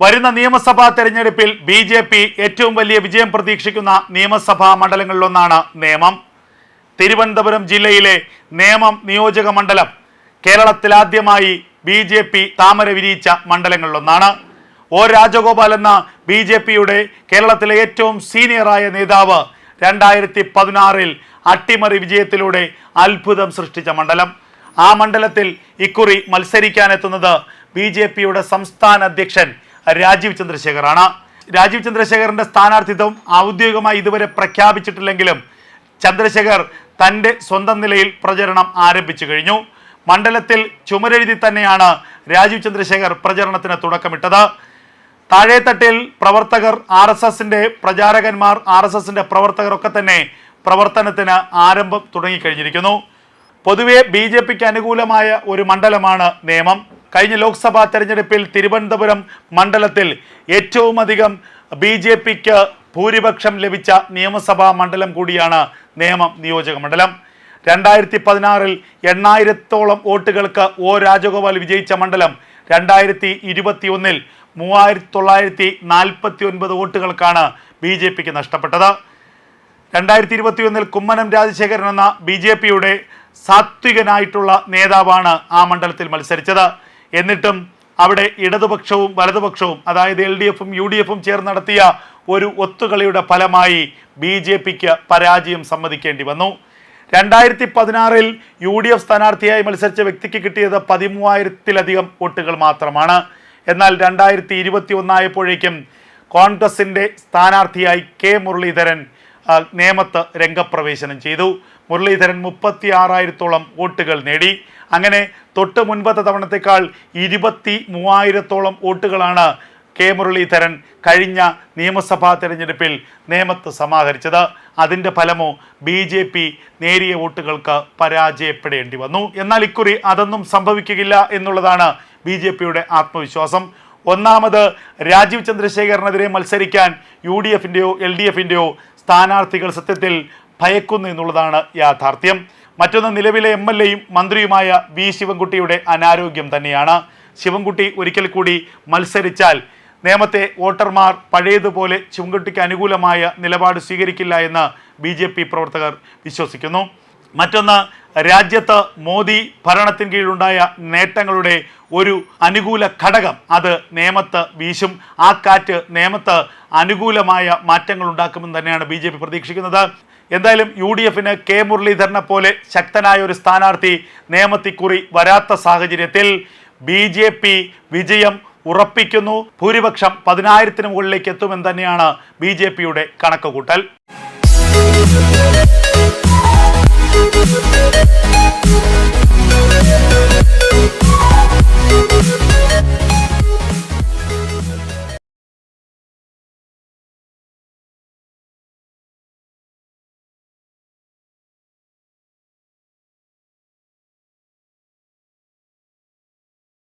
വരുന്ന നിയമസഭാ തെരഞ്ഞെടുപ്പിൽ BJP ഏറ്റവും വലിയ വിജയം പ്രതീക്ഷിക്കുന്ന നിയമസഭാ മണ്ഡലങ്ങളിലൊന്നാണ് നേമം. തിരുവനന്തപുരം ജില്ലയിലെ നേമം നിയോജക മണ്ഡലം കേരളത്തിലാദ്യമായി BJP താമര വിരിയിച്ച മണ്ഡലങ്ങളിലൊന്നാണ്. ഒ രാജഗോപാൽ എന്ന BJPയുടെ കേരളത്തിലെ ഏറ്റവും സീനിയറായ നേതാവ് 2016 അട്ടിമറി വിജയത്തിലൂടെ അത്ഭുതം സൃഷ്ടിച്ച മണ്ഡലം. ആ മണ്ഡലത്തിൽ ഇക്കുറി മത്സരിക്കാനെത്തുന്നത് BJPയുടെ സംസ്ഥാന അധ്യക്ഷൻ രാജീവ് ചന്ദ്രശേഖറാണ്. രാജീവ് ചന്ദ്രശേഖറിന്റെ സ്ഥാനാർത്ഥിത്വം ഔദ്യോഗികമായി ഇതുവരെ പ്രഖ്യാപിച്ചിട്ടില്ലെങ്കിലും ചന്ദ്രശേഖർ തൻ്റെ സ്വന്തം നിലയിൽ പ്രചരണം ആരംഭിച്ചു കഴിഞ്ഞു. മണ്ഡലത്തിൽ ചുമരെഴുതി തന്നെയാണ് രാജീവ് ചന്ദ്രശേഖർ പ്രചരണത്തിന് തുടക്കമിട്ടത്. താഴേത്തട്ടിൽ പ്രവർത്തകർ, RSSന്റെ പ്രചാരകന്മാർ, RSSന്റെ പ്രവർത്തകർ ഒക്കെ തന്നെ പ്രവർത്തനത്തിന് ആരംഭം തുടങ്ങിക്കഴിഞ്ഞിരിക്കുന്നു. പൊതുവെ BJPക്ക് അനുകൂലമായ ഒരു മണ്ഡലമാണ് നേമം. കഴിഞ്ഞ ലോക്സഭാ തെരഞ്ഞെടുപ്പിൽ തിരുവനന്തപുരം മണ്ഡലത്തിൽ ഏറ്റവും അധികം BJPക്ക് ഭൂരിപക്ഷം ലഭിച്ച നിയമസഭാ മണ്ഡലം കൂടിയാണ് നേമം നിയോജക മണ്ഡലം. 2016 8,000-ഓളം വോട്ടുകൾക്ക് ഒ രാജഗോപാൽ വിജയിച്ച മണ്ഡലം 2021 3,949 വോട്ടുകൾക്കാണ് BJPക്ക് നഷ്ടപ്പെട്ടത്. 2021 കുമ്മനം രാജശേഖരൻ എന്ന BJPയുടെ സാത്വികനായിട്ടുള്ള നേതാവാണ് ആ മണ്ഡലത്തിൽ മത്സരിച്ചത്. എന്നിട്ടും അവിടെ ഇടതുപക്ഷവും വലതുപക്ഷവും, അതായത് LDFും UDFും ചേർന്ന് നടത്തിയ ഒരു ഒത്തുകളിയുടെ ഫലമായി BJPക്ക് പരാജയം സമ്മതിക്കേണ്ടി വന്നു. 2016 UDF സ്ഥാനാർത്ഥിയായി മത്സരിച്ച വ്യക്തിക്ക് കിട്ടിയത് 13,000-ലധികം വോട്ടുകൾ മാത്രമാണ്. എന്നാൽ 2021 ആയപ്പോഴേക്കും കോൺഗ്രസിൻ്റെ സ്ഥാനാർത്ഥിയായി K മുരളീധരൻ നേമത്ത് രംഗപ്രവേശനം ചെയ്തു. മുരളീധരൻ 36,000-ഓളം വോട്ടുകൾ നേടി. അങ്ങനെ തൊട്ട് മുൻപത്തെ തവണത്തേക്കാൾ 23,000-ഓളം വോട്ടുകളാണ് K മുരളീധരൻ കഴിഞ്ഞ നിയമസഭാ തെരഞ്ഞെടുപ്പിൽ നേമത്ത് സമാഹരിച്ചത്. അതിൻ്റെ ഫലമോ BJP നേരിയ വോട്ടുകൾക്ക് പരാജയപ്പെടേണ്ടി വന്നു. എന്നാൽ ഇക്കുറി അതൊന്നും സംഭവിക്കുകയില്ല എന്നുള്ളതാണ് BJPയുടെ ആത്മവിശ്വാസം. ഒന്നാമത്, രാജീവ് ചന്ദ്രശേഖറിനെതിരെ മത്സരിക്കാൻ UDFൻ്റെയോ LDFൻ്റെയോ സ്ഥാനാർത്ഥികൾ സത്യത്തിൽ ഭയക്കുന്നു എന്നുള്ളതാണ് യാഥാർത്ഥ്യം. മറ്റൊന്ന്, നിലവിലെ MLAയും മന്ത്രിയുമായ V ശിവൻകുട്ടിയുടെ അനാരോഗ്യം തന്നെയാണ്. ശിവൻകുട്ടി ഒരിക്കൽ കൂടി മത്സരിച്ചാൽ നേമത്തെ വോട്ടർമാർ പഴയതുപോലെ ശിവൻകുട്ടിക്ക് അനുകൂലമായ നിലപാട് സ്വീകരിക്കില്ല എന്ന് BJP പ്രവർത്തകർ വിശ്വസിക്കുന്നു. മറ്റൊന്ന്, രാജ്യത്ത് മോദി ഭരണത്തിന് കീഴിലുണ്ടായ നേട്ടങ്ങളുടെ ഒരു അനുകൂല ഘടകം അത് നേമത്ത് വീശും. ആ കാറ്റ് നേമത്ത് അനുകൂലമായ മാറ്റങ്ങൾ ഉണ്ടാക്കുമെന്ന് തന്നെയാണ് BJP പ്രതീക്ഷിക്കുന്നത്. എന്തായാലും UDFന് K മുരളീധരനെ പോലെ ശക്തനായ ഒരു സ്ഥാനാർത്ഥി നേമത്തിക്കുറി വരാത്ത സാഹചര്യത്തിൽ BJP വിജയം ഉറപ്പിക്കുന്നു. ഭൂരിപക്ഷം 10,000-ന് മുകളിലേക്ക് എത്തുമെന്ന് തന്നെയാണ് BJPയുടെ കണക്കുകൂട്ടൽ.